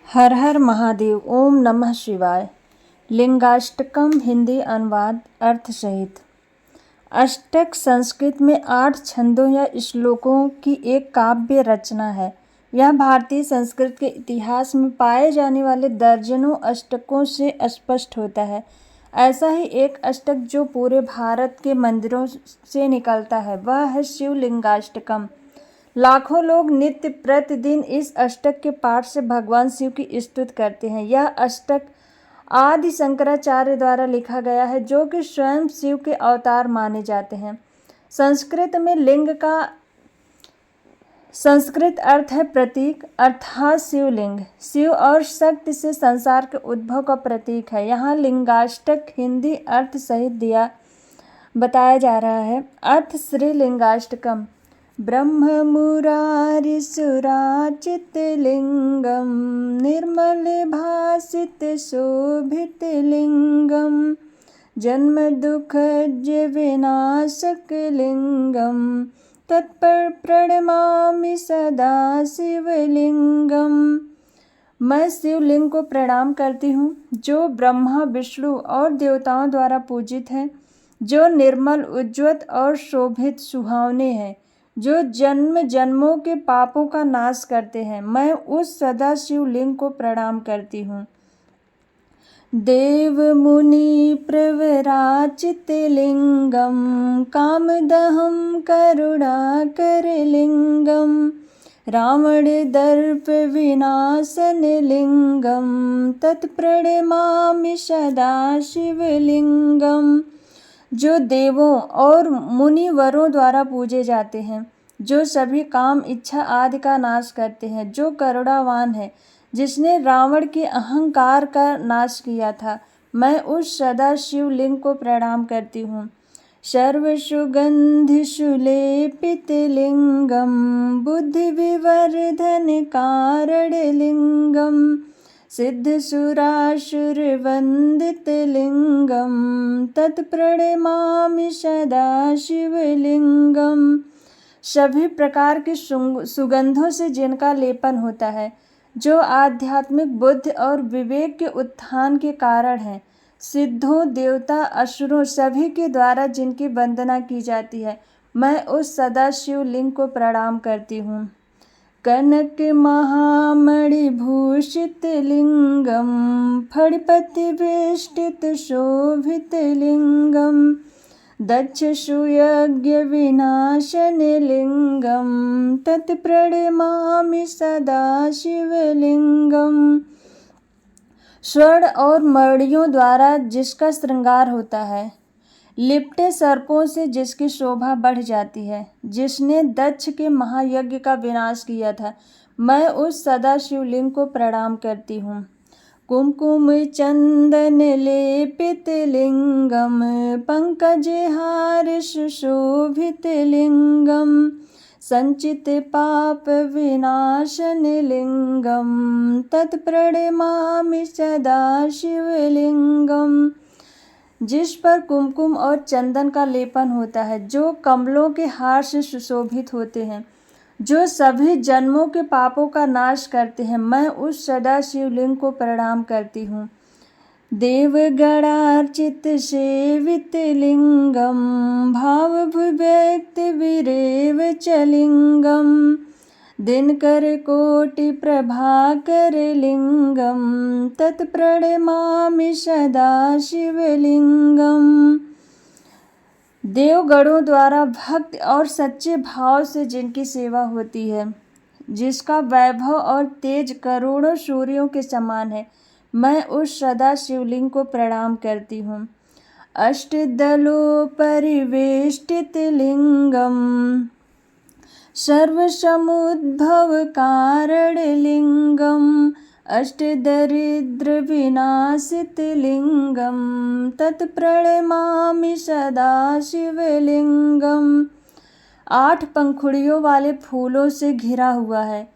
हर हर महादेव। ओम नमः शिवाय। लिंगाष्टकम हिंदी अनुवाद अर्थ सहित। अष्टक संस्कृत में 8 छंदों या श्लोकों की एक काव्य रचना है। यह भारतीय संस्कृत के इतिहास में पाए जाने वाले दर्जनों अष्टकों से स्पष्ट होता है। ऐसा ही एक अष्टक जो पूरे भारत के मंदिरों से निकलता है वह है शिवलिंगाष्टकम। लाखों लोग नित्य प्रतिदिन इस अष्टक के पाठ से भगवान शिव की स्तुति करते हैं। यह अष्टक आदि शंकराचार्य द्वारा लिखा गया है जो कि स्वयं शिव के अवतार माने जाते हैं। संस्कृत में लिंग का संस्कृत अर्थ है प्रतीक, अर्थात शिवलिंग। शिव और शक्ति से संसार के उद्भव का प्रतीक है। यहाँ लिंगाष्टक हिंदी अर्थ सहित बताया जा रहा है। अर्थ श्री लिंगाष्टकम ब्रह्म मुरारी सुराचित लिंगम निर्मल भासित शोभित लिंगम जन्म दुख विनाशक लिंगम तत्पर प्रणमामि सदा शिवलिंगम। मैं शिवलिंग को प्रणाम करती हूँ जो ब्रह्मा विष्णु और देवताओं द्वारा पूजित है, जो निर्मल उज्ज्वल और शोभित सुहावने हैं, जो जन्म जन्मों के पापों का नाश करते हैं। मैं उस सदा शिवलिंग को प्रणाम करती हूँ। देव मुनि प्रवराचित लिंगम कामदहम करुणाकर लिंगम रावण दर्प विनाशन लिंगम तत्प्रणमामि सदा शिवलिंगम। जो देवों और मुनिवरों द्वारा पूजे जाते हैं, जो सभी काम इच्छा आदि का नाश करते हैं, जो करुणावान है, जिसने रावण के अहंकार का नाश किया था, मैं उस सदा शिवलिंग को प्रणाम करती हूँ। सर्व सुगंधि सुलेपित लिंगम बुद्धि विवर्धन कारण लिंगम सिद्ध सुरासुर वंदित लिंगम तत्प्रणमामि सदा शिवलिंगम। सभी प्रकार की सुगंधों से जिनका लेपन होता है, जो आध्यात्मिक बुद्धि और विवेक के उत्थान के कारण है, सिद्धों देवता असुरों सभी के द्वारा जिनकी वंदना की जाती है, मैं उस सदा शिवलिंग को प्रणाम करती हूँ। कनक महामणि भूषित लिंगम फणिपति वेष्टित शोभित लिंगम दक्ष सुयज्ञ विनाशन लिंगम तत्प्रणमामि सदा शिवलिंगम। स्वर्ण और मणियों द्वारा जिसका श्रृंगार होता है, लिपटे सर्पों से जिसकी शोभा बढ़ जाती है, जिसने दक्ष के महायज्ञ का विनाश किया था, मैं उस सदा शिवलिंग को प्रणाम करती हूँ। कुमकुम चंदन लेपित लिंगम पंकज हार सुशोभित लिंगम संचित पाप विनाशन लिंगम तत्प्रणमामि सदा शिवलिंगम। जिस पर कुमकुम और चंदन का लेपन होता है, जो कमलों के हार से सुशोभित होते हैं, जो सभी जन्मों के पापों का नाश करते हैं, मैं उस सदा शिवलिंग को प्रणाम करती हूँ। देवगणार्चित सेवित लिंगम भावभुव्यक्त विरेव च लिंगम दिनकर कोटि प्रभाकर लिंगम तत्प्रणमामि सदा शिवलिंगम। देवगणों द्वारा भक्ति और सच्चे भाव से जिनकी सेवा होती है, जिसका वैभव और तेज करोड़ों सूर्यों के समान है, मैं उस सदा शिवलिंग को प्रणाम करती हूँ। अष्टदलों परिवेष्टित लिंगम सर्वसमुद्भव कारण लिंगम अष्टदरिद्र विनाशित लिंगम तत्प्रणमामि सदा शिवलिंगम। 8 पंखुड़ियों वाले फूलों से घिरा हुआ है,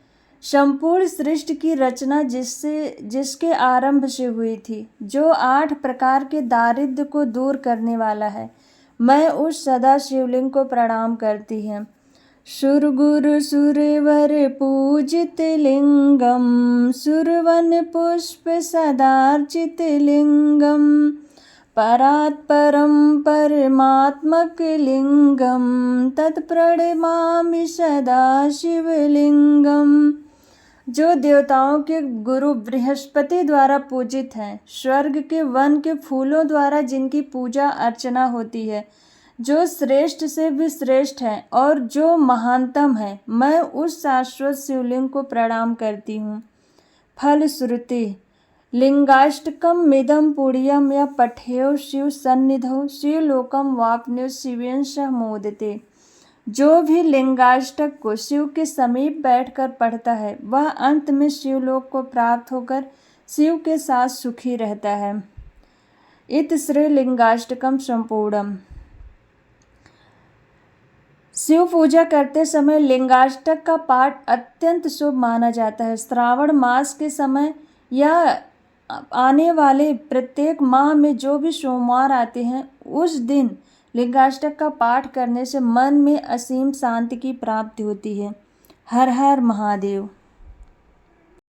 संपूर्ण सृष्टि की रचना जिसके आरंभ से हुई थी, जो 8 प्रकार के दारिद्र्य को दूर करने वाला है, मैं उस सदा शिवलिंग को प्रणाम करती हूँ। सुरगुरु सुरवर पूजित लिंगम, सुरवन पुष्प सदार्चित लिंगम, परात् परम परमात्मक लिंगम, तत्प्रणमामि सदा शिवलिंगम। जो देवताओं के गुरु बृहस्पति द्वारा पूजित हैं, स्वर्ग के वन के फूलों द्वारा जिनकी पूजा अर्चना होती है, जो श्रेष्ठ से भी श्रेष्ठ है और जो महानतम है, मैं उस शाश्वत शिवलिंग को प्रणाम करती हूँ। फलश्रुति लिंगाष्टकम मिदम पुण्यम या पठेयो शिव सन्निधौ शिवलोकम वाप्नुः शिवेन मोदते। जो भी लिंगाष्टक को शिव के समीप बैठकर पढ़ता है, वह अंत में शिवलोक को प्राप्त होकर शिव के साथ सुखी रहता है। इत श्री लिंगाष्टकम संपूर्णम। शिव पूजा करते समय लिंगाष्टक का पाठ अत्यंत शुभ माना जाता है। श्रावण मास के समय या आने वाले प्रत्येक माह में जो भी सोमवार आते हैं, उस दिन लिंगाष्टक का पाठ करने से मन में असीम शांति की प्राप्ति होती है। हर हर महादेव।